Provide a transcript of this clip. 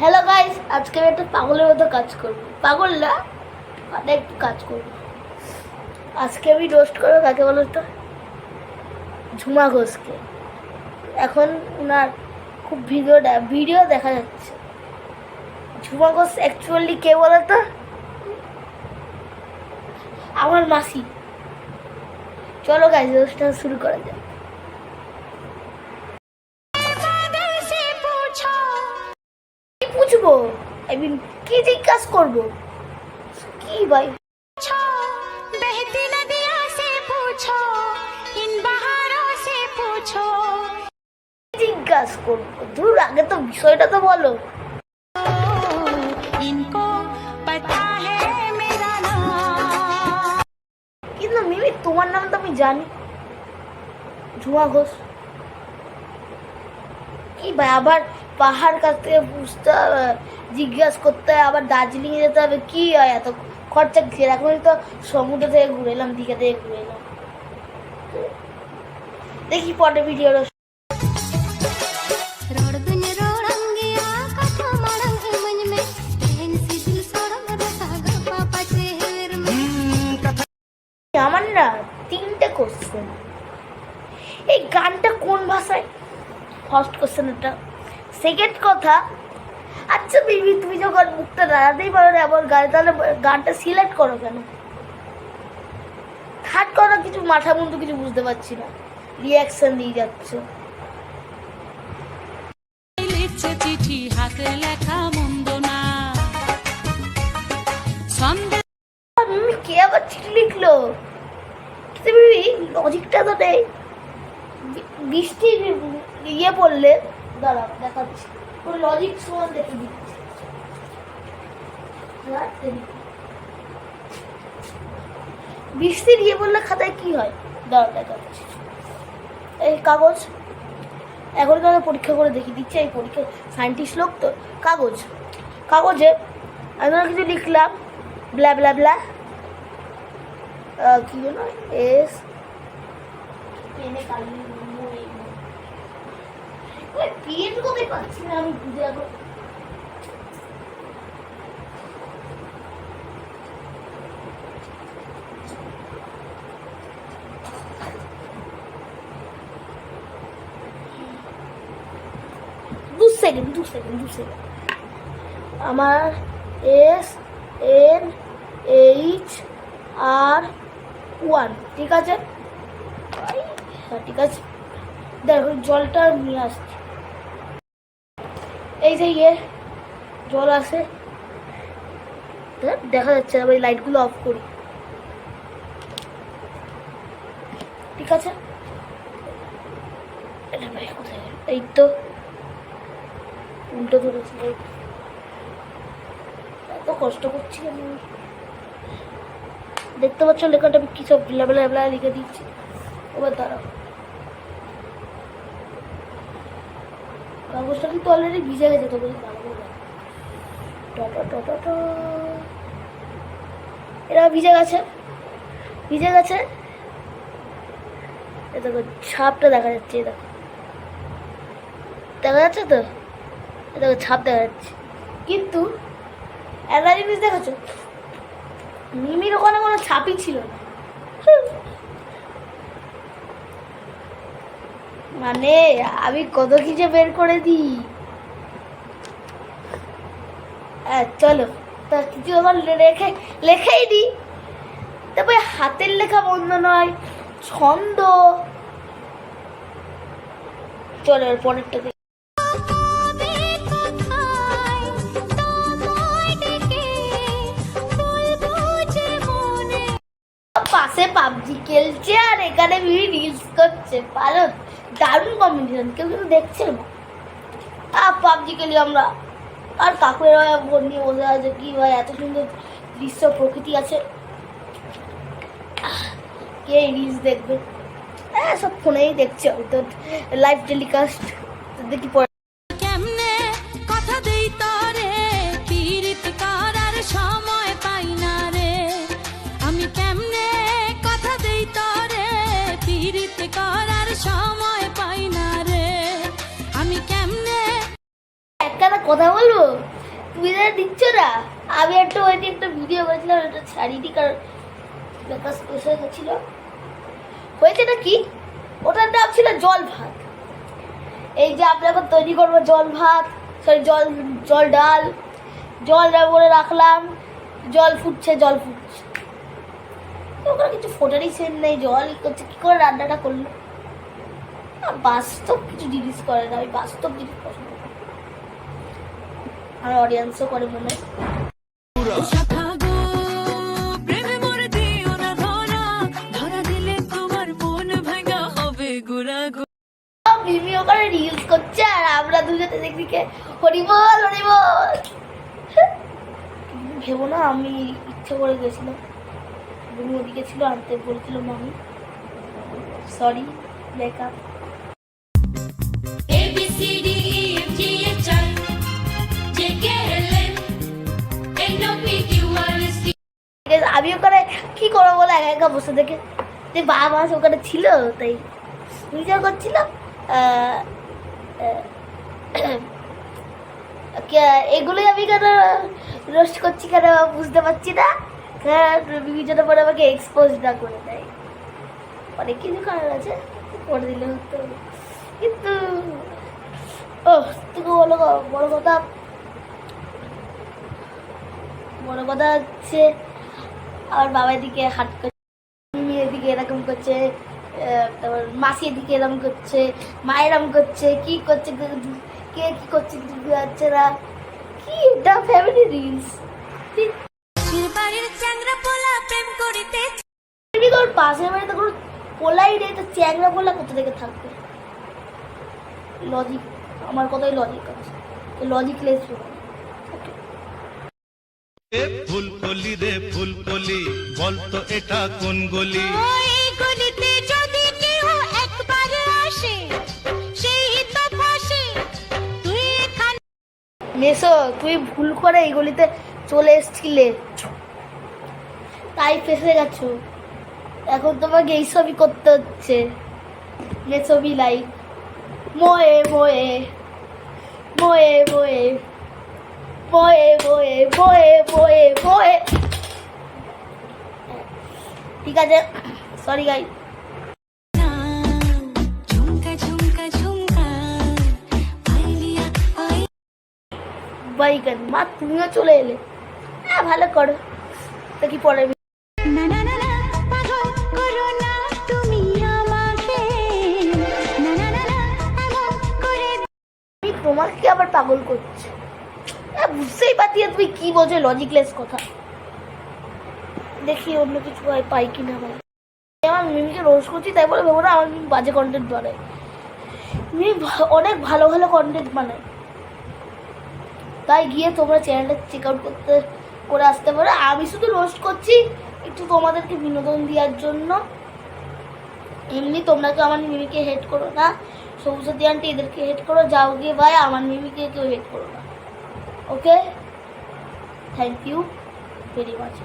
Hello guys, আজকে আমি একটা পাগলের মতো কাজ করব। পাগল না, মানে একটু কাজ করব। আজকে আমি রোস্ট করবো কাকে বলো তো? ঝুমা ঘোষকে। এখন ওনার খুব ভিডিও দেখা যাচ্ছে। ঝুমা ঘোষ অ্যাকচুয়ালি কে বলো তো? আমার মাসি। চলো গাইস, রোস্টটা শুরু করা যাক। কি পুছবো? আই মিন কি জিজ্ঞাসা করবো? কি ভাই জিজ্ঞাসা করবো? দূর, আগে তো বিষয়টা তো বলো। কিন্তু মিমি, তোমার নাম তো আমি জানি, ঝুমা ঘোষ। কি ভাই, আবার পাহাড় কাছ থেকে জিজ্ঞাসা করতে হয়, আবার দার্জিলিং এ যেতে হবে। কি হয় এত খরচা কিসের? এখন তো সমুদ্র থেকে ঘুরে এলাম, দীঘা থেকে ঘুরে এলাম। দেখি পরে ভিডিও। আমার না 3টে কোশ্চেন। এই গানটা কোন ভাষায়? ফার্স্ট কোশ্চেন এটা। সেকেন্ড কথা, আচ্ছা বেবি, তুমি যখন মুখটা দাঁড়াতেই পারো না এমন গানে, তাহলে গানটা সিলেক্ট করো কেন? থার্ড কথা, কিছু মাথা মুন্ডু কিছু বুঝতে পারছি না, রিয়াকশন দিয়ে যাচ্ছ। চিঠি হাতে লেখা মন্দ না। মিমি, কে আবার চিঠি লিখলো? তুমি লজিকটা তো নেই। বৃষ্টির ইয়ে পড়লে, দাঁড়াও দেখাচ্ছি, ওর লজিক সমান দেখে দিচ্ছি। বৃষ্টির ইয়ে বললে খাতায় কি হয়? দাঁড়াও দেখাচ্ছি। এই কাগজ, এখন তো পরীক্ষা করে দেখিয়ে দিচ্ছে। এই পরীক্ষা সায়েন্টিস্ট লোক তো। কাগজে আমি কিছু লিখলাম, ব্লা ব্লা ব্লা, কি যেন এস পেনে কালি পেন কোথায় পাচ্ছি না আমি বুঝে। এখন দু সেকেন্ড। আমার SNH1, ঠিক আছে? হ্যাঁ ঠিক আছে, দেখো জলটা নিয়ে আসছি। এই যে ইয়ে জল আছে, দেখা যাচ্ছে না, লাইটগুলো অফ করি, ঠিক আছে? এই তো উল্টো ধরেছি, এত কষ্ট করছি আমি। দেখতে পাচ্ছ লেখাটা আমি কি সব ব্লা লিখে দিচ্ছি। এবার দাঁড়াও, কাগজটা কিন্তু অলরেডি ভিজে গেছে, তো বলি এটা ভিজে গেছে। এ দেখো ছাপটা দেখা যাচ্ছে, দেখা যাচ্ছে তো, এ দেখো ছাপ দেখা যাচ্ছে। কিন্তু একটা জিনিস দেখেছো, মিমির ওখানে কোনো ছাপই ছিল না। মানে আমি কত কিছু বের করে দিই। চলো, তা কিছু আমার লেখাই দিই। তারপরে হাতের লেখা বন্ধ নয়, ছন্দ। চলো এর পরেরটা দেখি। পাশে পাবজি খেলছে আর এখানে রিলস করছে, ভালো দারুণ কম্বিনেশন। কেউ কিন্তু দেখছে না। পাবজি খেলি আমরা, আর কাকুরা বোন নিয়ে বসে আছে। কি ভাই, এত সুন্দর দৃশ্য প্রকৃতি আছে, কে রিলস দেখবে? সব ফোনেই দেখছে, তো লাইভ টেলিকাস্ট দেখি পরে। কেমনে কথা দেই তরে, পীড়িত করার সময় পাই না রে। আমি কেমনে কথা দেই তরে, পীড়িত করার সময় পাই না রে। আমি কেমনে একটা কথা বলবো, তুমি যা দিচ্ছ না, আমি একটা ওইটি একটা ভিডিও করেছিলাম, একটা ছাড়িনি কারণ বেকার স্পেস হয়ে গেছিল। হয়েছে নাকি, ওটার নাম ছিল জল ভাত। এই যে আমরা এখন তৈরি করবো জল ভাত, সরি জল ডাল, জল করে রাখলাম, জল ফুটছে ওখানে কিছু ফোটারই সেন নেই, জল করছে কি করে রান্নাটা করলো। বাস্তব কিছু জিনিস করে না, আমি বাস্তব জিনিস পছন্দ করি, আমার অডিয়েন্সও করে মনে হয়। শাখা গো, প্রেমে মরে দিও না ধরা, ধরা দিলে তোমার মন ভাঙা হবে গোড়া গো। মিমি ওখানে রিলস করছে আর আমরা দুজনে দেখদিকে হরিবল হরিবল। ভেবো না আমি ইচ্ছে করে গেছিলাম, তুমি ওদিকে ছিল, আনতে বলছিল মামি, সরি বেকআপ। আমি ওখানে কি করবো বলে একা একা বসে দেখে যে বাবা মাস ওখানে ছিল, তাই নিজের করছিলাম। এগুলোই আমি কেন রোস্ট করছি কেন বুঝতে পারছি না, বিভিন্ন পরে আমাকে এক্সপোজ না করে দেয়, অনেক কিছু কারণ আছে, করে দিলে হতো। কিন্তু ও তুমি বড় কথা হচ্ছে আমার বাবা এদিকে হাট করছে, মিমি এদিকে এরকম করছে, তারপর মাসি এদিকে এরকম করছে, মা এরকম করছে, কি করছে কে কি করছে কিছু বোঝা যাচ্ছে না, কি এটা ফ্যামিলি রিলস। বাড়ির চ্যাংরা পোলা প্রেম করিতে, তোর পাশের বাড়িতে কোনো পোলাই নেই, তো চ্যাংরা পোলা কোথা থেকে থাকবে? লজিক, আমার কথাই লজিক আছে, লজিকলেস। ফুলকলি রে ফুলকলি, বলতো এটা কোন গলি? ওই গলিতে যদি কেউ একবার আসে সেই তো ফাঁসে, তুই এখানে মেসো তুই ভুল করে এই গলিতে চলে এসছিলে, তাই ফেসে গেছো, এখন তোমাকে এইসবই করতে হচ্ছে। মেসবি লাইক মোয়ে মোয়ে মোয়ে মোয়ে মোয়ে মোয়ে মোয়ে মোয়ে মোয়ে। ঠিক আছে, সরি গাই। ঝুমকা ঝুমকা ঝুমকা পাইলিয়া পাই। বাইকান মা তুমিও চলে এলে, হ্যাঁ ভালো করো, তো কি পরে না না না না পাগল করো না তুমি আমাকে, না না না না এমন করে আমি তোমাকে আবার পাগল করছি, বুঝতেই পারছি তুমি কি বলছো, লজিকলেস কথা। দেখি অন্য কিছু পাই কিনা ভাই। আমার মিমিকে রোজ করছি তাই বলে ভেবো না আমার মিমি বাজে কন্টেন্ট বানায়, মিমি অনেক ভালো ভালো কন্টেন্ট বানায়, তাই গিয়ে তোমরা চ্যানেলটা চেক আউট করে আসতে পারো। আমি শুধু রোস্ট করছি একটু তোমাদেরকে বিনোদন দেওয়ার জন্য, এমনি তোমরা কেউ আমার মিমিকে হেট করো না, সবুজতী আন্টি এদেরকে হেট করো, যাও গিয়ে ভাই আমার মিমিকে কেউ হেট করো না। ওকে, থ্যাংক ইউ ভেরি মাচ।